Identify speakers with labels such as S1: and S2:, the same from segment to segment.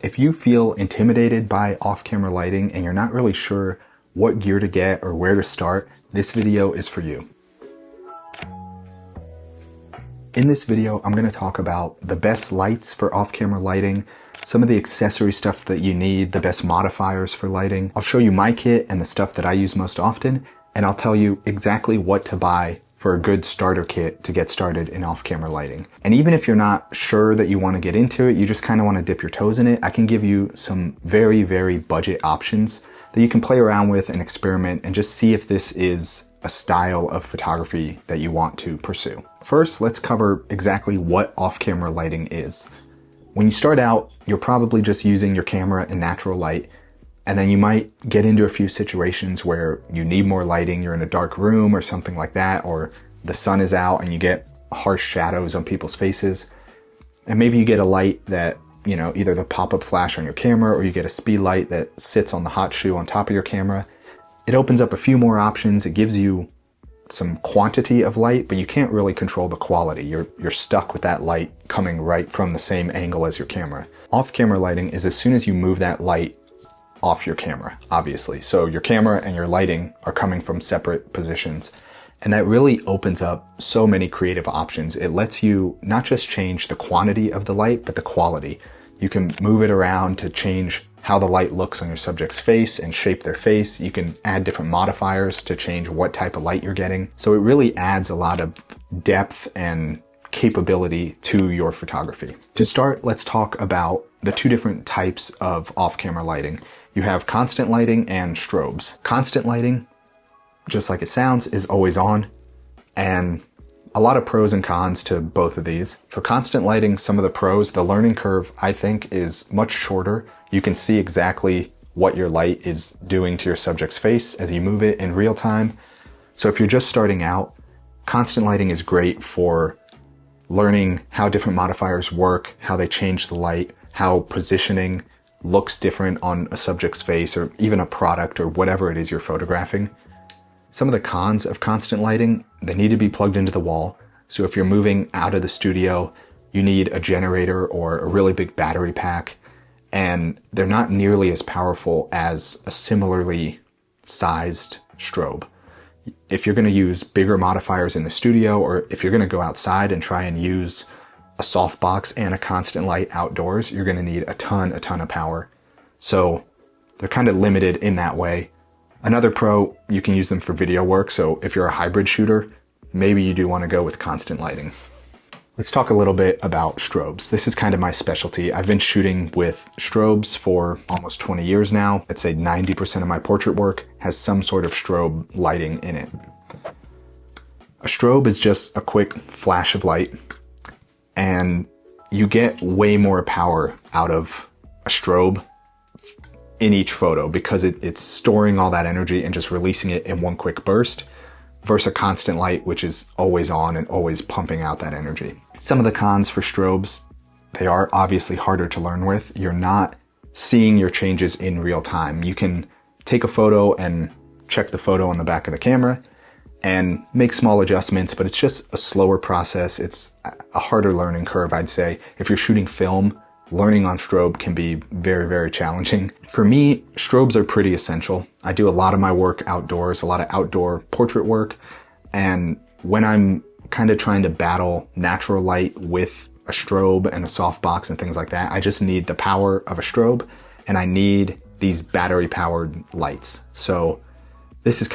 S1: If you feel intimidated by off-camera lighting and you're not really sure what gear to get or where to start, this video is for you. In this video, I'm going to talk about the best lights for off-camera lighting, some of the accessory stuff that you need, the best modifiers for lighting. I'll show you my kit and the stuff that I use most often, and I'll tell you exactly what to buy for a good starter kit to get started in off-camera lighting. And even if you're not sure that you want to get into it, you just kind of want to dip your toes in it, I can give you some very, very budget options that you can play around with and experiment and just see if this is a style of photography that you want to pursue. First, let's cover exactly what off-camera lighting is. When you start out, you're probably just using your camera in natural light, and then you might get into a few situations where you need more lighting, you're in a dark room or something like that, or the sun is out and you get harsh shadows on people's faces. And maybe you get a light that, you know, either the pop-up flash on your camera or you get a speed light that sits on the hot shoe on top of your camera. It opens up a few more options. It gives you some quantity of light, but you can't really control the quality. You're stuck with that light coming right from the same angle as your camera. Off-camera lighting is as soon as you move that light off your camera, obviously. So your camera and your lighting are coming from separate positions. And that really opens up so many creative options. It lets you not just change the quantity of the light, but the quality. You can move it around to change how the light looks on your subject's face and shape their face. You can add different modifiers to change what type of light you're getting. So it really adds a lot of depth and capability to your photography. To start, let's talk about the two different types of off-camera lighting. You have constant lighting and strobes. Constant lighting, just like it sounds, is always on, and a lot of pros and cons to both of these. For constant lighting, some of the pros, the learning curve, I think, is much shorter. You can see exactly what your light is doing to your subject's face as you move it in real time. So if you're just starting out, constant lighting is great for learning how different modifiers work, how they change the light, how positioning looks different on a subject's face or even a product or whatever it is you're photographing. Some of the cons of constant lighting, they need to be plugged into the wall. So if you're moving out of the studio, you need a generator or a really big battery pack, and they're not nearly as powerful as a similarly sized strobe. If you're going to use bigger modifiers in the studio, or if you're going to go outside and try and use a softbox and a constant light outdoors, you're going to need a ton of power. So they're kind of limited in that way. Another pro, you can use them for video work. So if you're a hybrid shooter, maybe you do want to go with constant lighting. Let's talk a little bit about strobes. This is kind of my specialty. I've been shooting with strobes for almost 20 years now. I'd say 90% of my portrait work has some sort of strobe lighting in it. A strobe is just a quick flash of light, and you get way more power out of a strobe in each photo because it's storing all that energy and just releasing it in one quick burst versus a constant light, which is always on and always pumping out that energy. Some of the cons for strobes, they are obviously harder to learn with. You're not seeing your changes in real time. You can take a photo and check the photo on the back of the camera and make small adjustments, but it's just a slower process. It's a harder learning curve, I'd say. If you're shooting film, learning on strobe can be very, very challenging. For me, strobes are pretty essential. I do a lot of my work outdoors, a lot of outdoor portrait work, and when I'm kind of trying to battle natural light with a strobe and a softbox and things like that, I just need the power of a strobe, and I need these battery-powered lights. So this is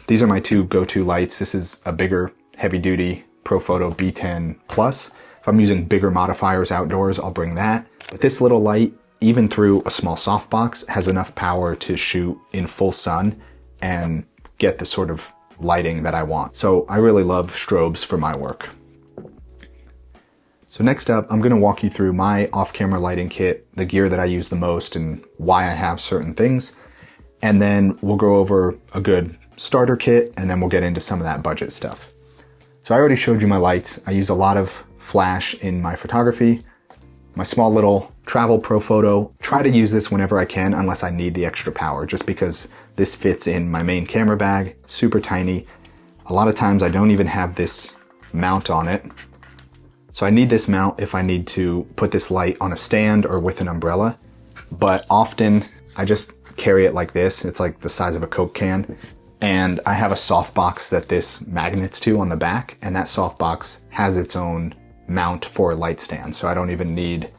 S1: these are my two go-to lights. This is a bigger, heavy-duty Profoto B10 Plus. If I'm using bigger modifiers outdoors, I'll bring that. But this little light, even through a small softbox, has enough power to shoot in full sun and get the sort of lighting that I want. So I really love strobes for my work. So next up, I'm going to walk you through my off-camera lighting kit, the gear that I use the most and why I have certain things. And then we'll go over a good starter kit, and then we'll get into some of that budget stuff. So I already showed you my lights. I use a lot of flash in my photography. My small little travel Profoto. Try to use this whenever I can unless I need the extra power, just because this fits in my main camera bag, super tiny. A lot of times I don't even have this mount on it. So I need this mount if I need to put this light on a stand or with an umbrella. but often I just carry it like this. It's like the size of a Coke can. And I have a softbox that this magnets to on the back, and that softbox has its own mount for a light stand, so I don't even need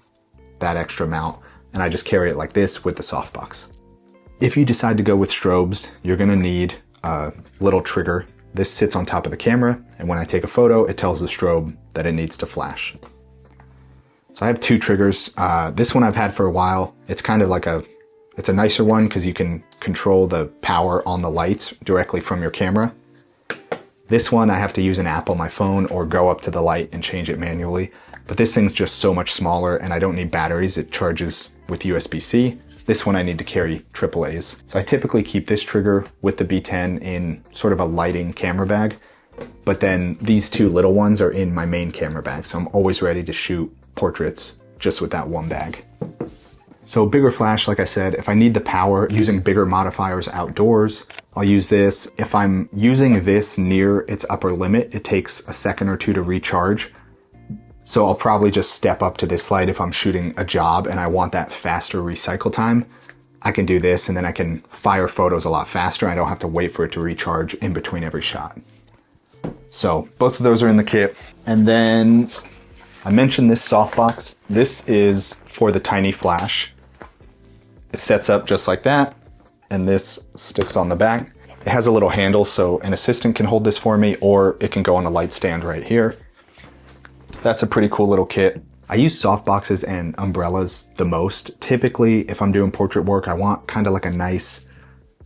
S1: that extra mount, and I just carry it like this with the softbox. If you decide to go with strobes, you're gonna need a little trigger. This sits on top of the camera, and when I take a photo, it tells the strobe that it needs to flash. So I have two triggers. This one I've had for a while. It's kind of like it's a nicer one because you can control the power on the lights directly from your camera. This one I have to use an app on my phone or go up to the light and change it manually. But this thing's just so much smaller and I don't need batteries. It charges with USB-C. This one I need to carry AAAs. So I typically keep this trigger with the B10 in sort of a lighting camera bag. But then these two little ones are in my main camera bag. So I'm always ready to shoot portraits just with that one bag. So bigger flash, like I said, if I need the power using bigger modifiers outdoors, I'll use this. If I'm using this near its upper limit, it takes a second or two to recharge. So I'll probably just step up to this light if I'm shooting a job and I want that faster recycle time. I can do this and then I can fire photos a lot faster. I don't have to wait for it to recharge in between every shot. So both of those are in the kit. And then I mentioned this softbox. This is for the tiny flash. It sets up just like that, and this sticks on the back. It has a little handle so an assistant can hold this for me, or it can go on a light stand right here. That's a pretty cool little kit. I use softboxes and umbrellas the most. Typically, if I'm doing portrait work, I want kind of like a nice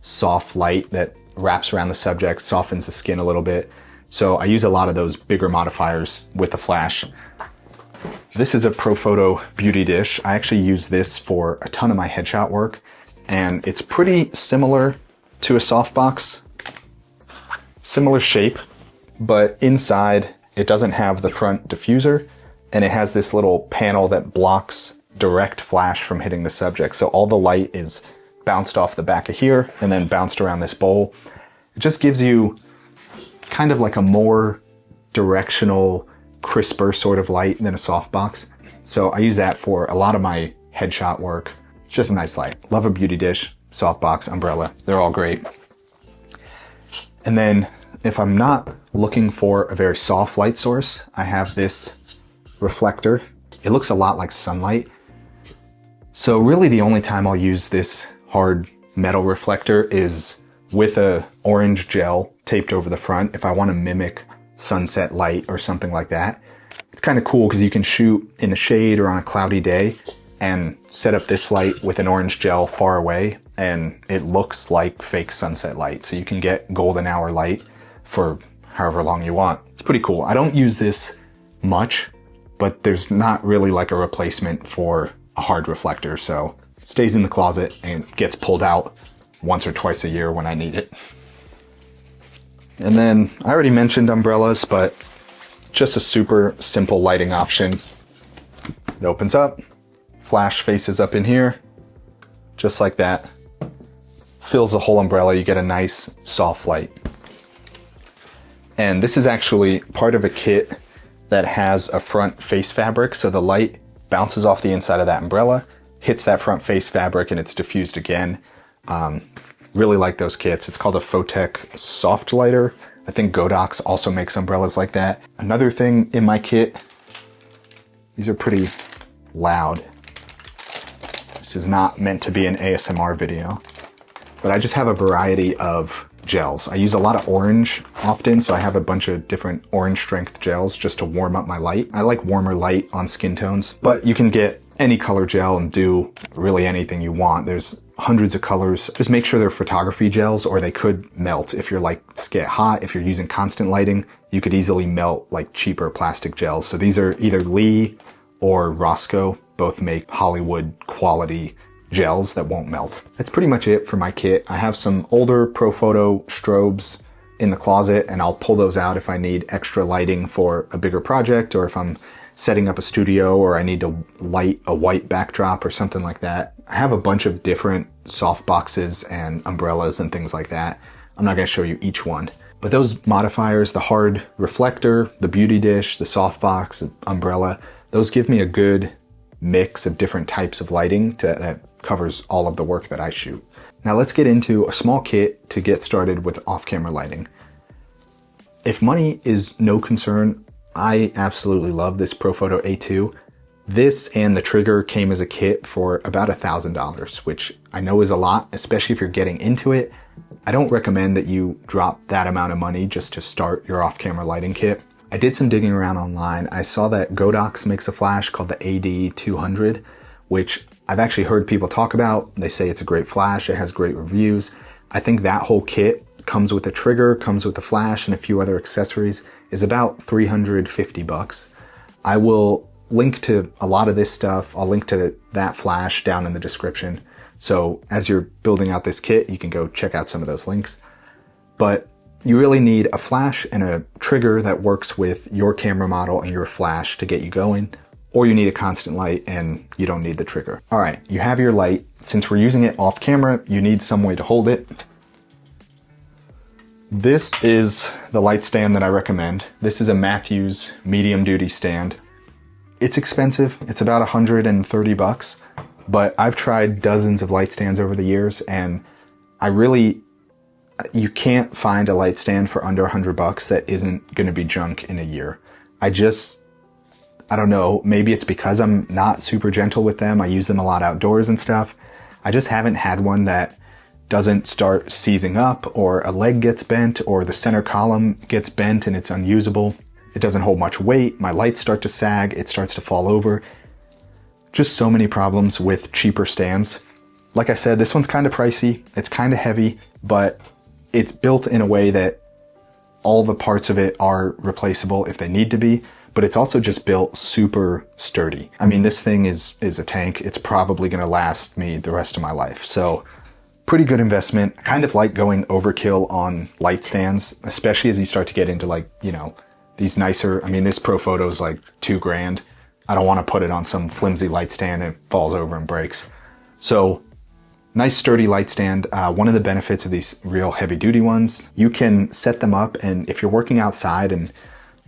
S1: soft light that wraps around the subject, softens the skin a little bit. So I use a lot of those bigger modifiers with the flash. This is a Profoto beauty dish. I actually use this for a ton of my headshot work, and it's pretty similar to a softbox. Similar shape, but inside it doesn't have the front diffuser, and it has this little panel that blocks direct flash from hitting the subject. So all the light is bounced off the back of here and then bounced around this bowl. It just gives you kind of like a more directional, crisper sort of light than a softbox. So I use that for a lot of my headshot work. It's just a nice light. Love a beauty dish, softbox, umbrella. They're all great. And then if I'm not looking for a very soft light source, I have this reflector. It looks a lot like sunlight. So really the only time I'll use this hard metal reflector is with a orange gel taped over the front if I want to mimic sunset light or something like that. It's kind of cool because you can shoot in the shade or on a cloudy day and set up this light with an orange gel far away and it looks like fake sunset light. So you can get golden hour light for however long you want. It's pretty cool. I don't use this much, but there's not really like a replacement for a hard reflector. So it stays in the closet and gets pulled out once or twice a year when I need it. And then I already mentioned umbrellas, but just a super simple lighting option. It opens up, flash faces up in here, just like that. Fills the whole umbrella, you get a nice soft light. And this is actually part of a kit that has a front face fabric, so the light bounces off the inside of that umbrella, hits that front face fabric, and it's diffused again. Really like those kits. It's called a Photech Soft Lighter. I think Godox also makes umbrellas like that. Another thing in my kit, these are pretty loud. This is not meant to be an ASMR video, but I just have a variety of gels. I use a lot of orange often, so I have a bunch of different orange strength gels just to warm up my light. I like warmer light on skin tones, but you can get any color gel and do really anything you want. There's hundreds of colors. Just make sure they're photography gels or they could melt. If your lights get hot, if you're using constant lighting, you could easily melt like cheaper plastic gels. So these are either Lee or Roscoe, both make Hollywood quality gels that won't melt. That's pretty much it for my kit. I have some older Profoto strobes in the closet and I'll pull those out if I need extra lighting for a bigger project or if I'm setting up a studio or I need to light a white backdrop or something like that. I have a bunch of different soft boxes and umbrellas and things like that. I'm not going to show you each one, but those modifiers, the hard reflector, the beauty dish, the softbox, umbrella, those give me a good mix of different types of lighting that covers all of the work that I shoot. Now let's get into a small kit to get started with off-camera lighting. If money is no concern, I absolutely love this Profoto A2. This and the trigger came as a kit for about $1,000, which I know is a lot, especially if you're getting into it. I don't recommend that you drop that amount of money just to start your off-camera lighting kit. I did some digging around online. I saw that Godox makes a flash called the AD200, which I've actually heard people talk about. They say it's a great flash, it has great reviews. I think that whole kit comes with a trigger, comes with a flash, and a few other accessories, is about $350. I will link to a lot of this stuff. I'll link to that flash down in the description. So as you're building out this kit, you can go check out some of those links. But you really need a flash and a trigger that works with your camera model and your flash to get you going, or you need a constant light and you don't need the trigger. All right, you have your light. Since we're using it off camera, you need some way to hold it. This is the light stand that I recommend. This is a Matthews medium duty stand. It's expensive. It's about $130, but I've tried dozens of light stands over the years, and you can't find a light stand for under $100 that isn't going to be junk in a year. I don't know, maybe it's because I'm not super gentle with them. I use them a lot outdoors and stuff. I just haven't had one that doesn't start seizing up, or a leg gets bent, or the center column gets bent and it's unusable. It doesn't hold much weight. My lights start to sag. It starts to fall over. Just so many problems with cheaper stands. Like I said, this one's kind of pricey. It's kind of heavy, but it's built in a way that all the parts of it are replaceable if they need to be, but it's also just built super sturdy. I mean, this thing is a tank. It's probably gonna last me the rest of my life. So pretty good investment. I kind of like going overkill on light stands, especially as you start to get into, like, you know, these nicer, I mean, this Profoto is like $2,000. I don't want to put it on some flimsy light stand and it falls over and breaks. So nice sturdy light stand. One of the benefits of these real heavy duty ones, you can set them up, and if you're working outside and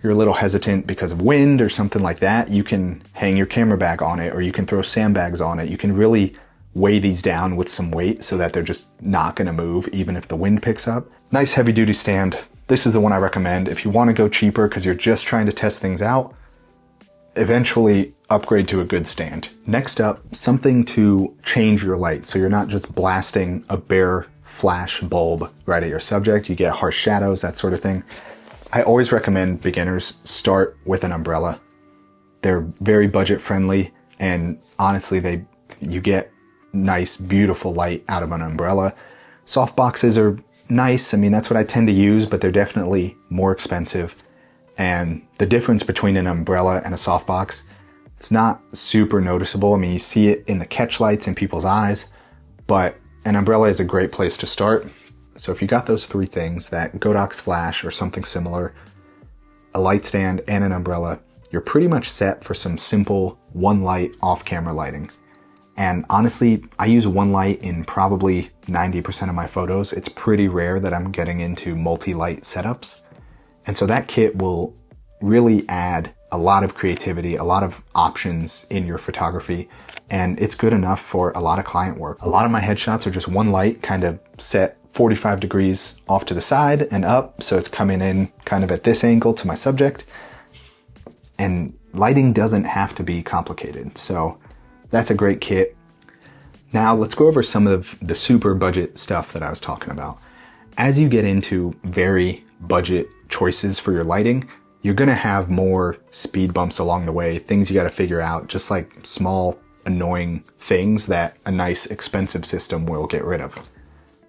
S1: you're a little hesitant because of wind or something like that, you can hang your camera bag on it, or you can throw sandbags on it. You can really weigh these down with some weight so that they're just not going to move even if the wind picks up. Nice heavy duty stand. This is the one I recommend. If you want to go cheaper because you're just trying to test things out, eventually upgrade to a good stand. Next up, something to change your light so you're not just blasting a bare flash bulb right at your subject. You get harsh shadows, that sort of thing. I always recommend beginners start with an umbrella. They're very budget friendly, and honestly, you get nice, beautiful light out of an umbrella. Soft boxes are nice. I mean, that's what I tend to use, but they're definitely more expensive. And the difference between an umbrella and a softbox, it's not super noticeable. I mean, you see it in the catch lights in people's eyes, but an umbrella is a great place to start. So if you got those three things, that Godox flash or something similar, a light stand, and an umbrella, you're pretty much set for some simple one light off-camera lighting. And honestly, I use one light in probably 90% of my photos. It's pretty rare that I'm getting into multi-light setups. And so that kit will really add a lot of creativity, a lot of options in your photography, and it's good enough for a lot of client work. A lot of my headshots are just one light kind of set 45 degrees off to the side and up, so it's coming in kind of at this angle to my subject. And lighting doesn't have to be complicated, so that's a great kit. Now let's go over some of the super budget stuff that I was talking about. As you get into very budget choices for your lighting, you're gonna have more speed bumps along the way, things you gotta figure out, just like small, annoying things that a nice, expensive system will get rid of.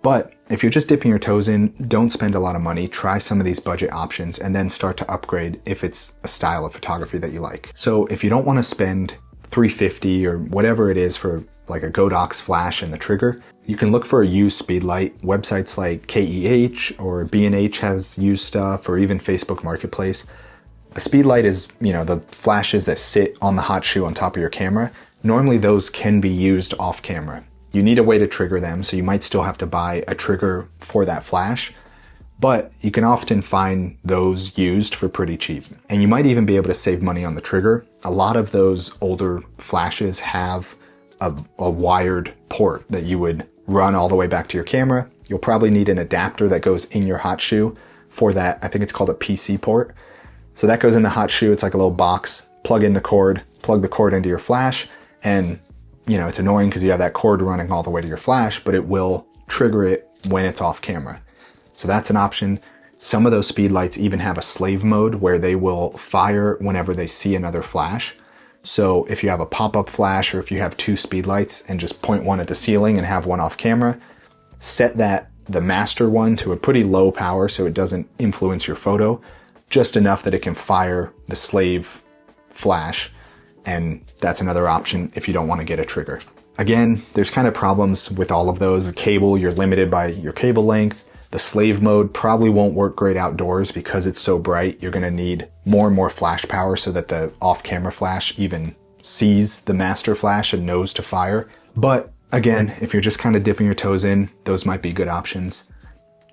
S1: But if you're just dipping your toes in, don't spend a lot of money, try some of these budget options, and then start to upgrade if it's a style of photography that you like. So if you don't wanna spend $350 or whatever it is for like a Godox flash and the trigger, you can look for a used speed light. Websites like KEH or B&H has used stuff, or even Facebook Marketplace. A speed light is, you know, the flashes that sit on the hot shoe on top of your camera. Normally those can be used off camera. You need a way to trigger them, so you might still have to buy a trigger for that flash, but you can often find those used for pretty cheap. And you might even be able to save money on the trigger. A lot of those older flashes have a wired port that you would run all the way back to your camera. You'll probably need an adapter that goes in your hot shoe for that. I think it's called a PC port. So that goes in the hot shoe. It's like a little box. Plug in the cord, plug the cord into your flash, and you know, it's annoying because you have that cord running all the way to your flash, but it will trigger it when it's off camera. So that's an option. Some of those speed lights even have a slave mode where they will fire whenever they see another flash. So if you have a pop-up flash, or if you have two speed lights and just point one at the ceiling and have one off camera, set the master one to a pretty low power so it doesn't influence your photo, just enough that it can fire the slave flash. And that's another option if you don't want to get a trigger. Again, there's kind of problems with all of those. The cable, you're limited by your cable length. The slave mode probably won't work great outdoors because it's so bright. You're going to need more and more flash power so that the off-camera flash even sees the master flash and knows to fire. But again, if you're just kind of dipping your toes in, those might be good options.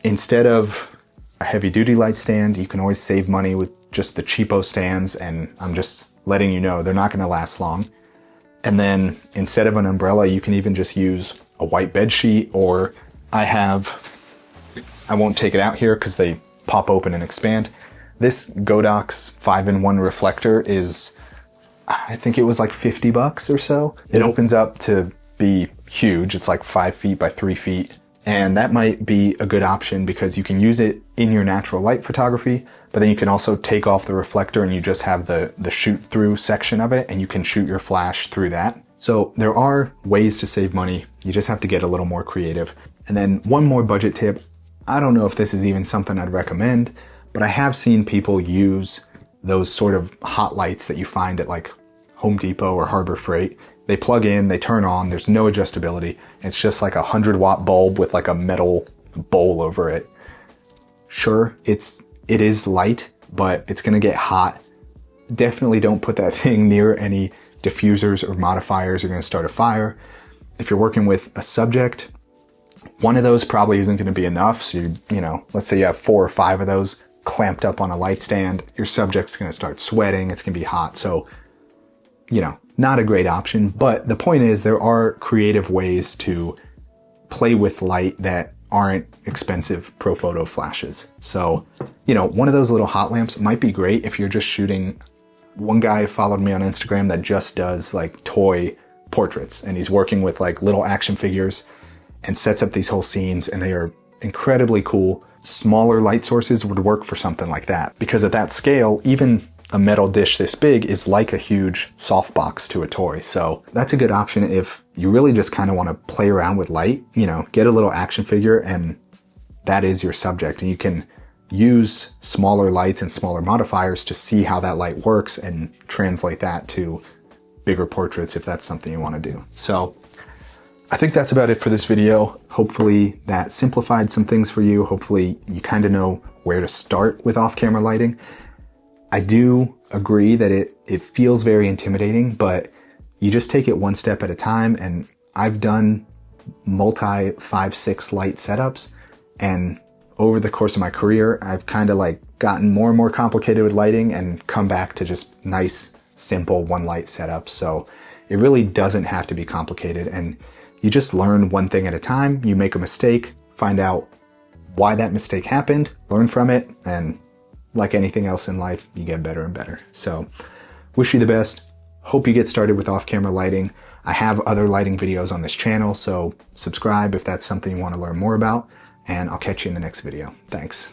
S1: Instead of a heavy-duty light stand, you can always save money with just the cheapo stands, and I'm just letting you know they're not going to last long. And then instead of an umbrella, you can even just use a white bed sheet, or I won't take it out here because they pop open and expand. This Godox 5-in-1 reflector is, I think it was like $50 or so. It opens up to be huge. It's like 5 feet by 3 feet. And that might be a good option because you can use it in your natural light photography, but then you can also take off the reflector and you just have the shoot through section of it, and you can shoot your flash through that. So there are ways to save money. You just have to get a little more creative. And then one more budget tip. I don't know if this is even something I'd recommend, but I have seen people use those sort of hot lights that you find at like Home Depot or Harbor Freight. They plug in, they turn on, there's no adjustability. It's just like a 100-watt bulb with like a metal bowl over it. Sure, it is light, but it's gonna get hot. Definitely don't put that thing near any diffusers or modifiers. You're gonna start a fire. If you're working with a subject, one of those probably isn't gonna be enough. So you know, let's say you have 4 or 5 of those clamped up on a light stand, your subject's gonna start sweating, it's gonna be hot. So, you know, not a great option, but the point is there are creative ways to play with light that aren't expensive pro photo flashes. So, you know, one of those little hot lamps might be great if you're just shooting. One guy followed me on Instagram that just does like toy portraits, and he's working with like little action figures and sets up these whole scenes, and they are incredibly cool. Smaller light sources would work for something like that, because at that scale, even a metal dish this big is like a huge softbox to a toy. So that's a good option if you really just kind of want to play around with light. You know, get a little action figure and that is your subject, and you can use smaller lights and smaller modifiers to see how that light works and translate that to bigger portraits if that's something you want to do. So I think that's about it for this video. Hopefully that simplified some things for you. Hopefully you kind of know where to start with off-camera lighting. I do agree that it feels very intimidating, but you just take it one step at a time. And I've done multi 5-6 light setups, and over the course of my career, I've kind of like gotten more and more complicated with lighting and come back to just nice, simple one light setups. So it really doesn't have to be complicated, and you just learn one thing at a time. You make a mistake, find out why that mistake happened, learn from it, and like anything else in life, you get better and better. So wish you the best. Hope you get started with off-camera lighting. I have other lighting videos on this channel, so subscribe if that's something you want to learn more about, and I'll catch you in the next video. Thanks.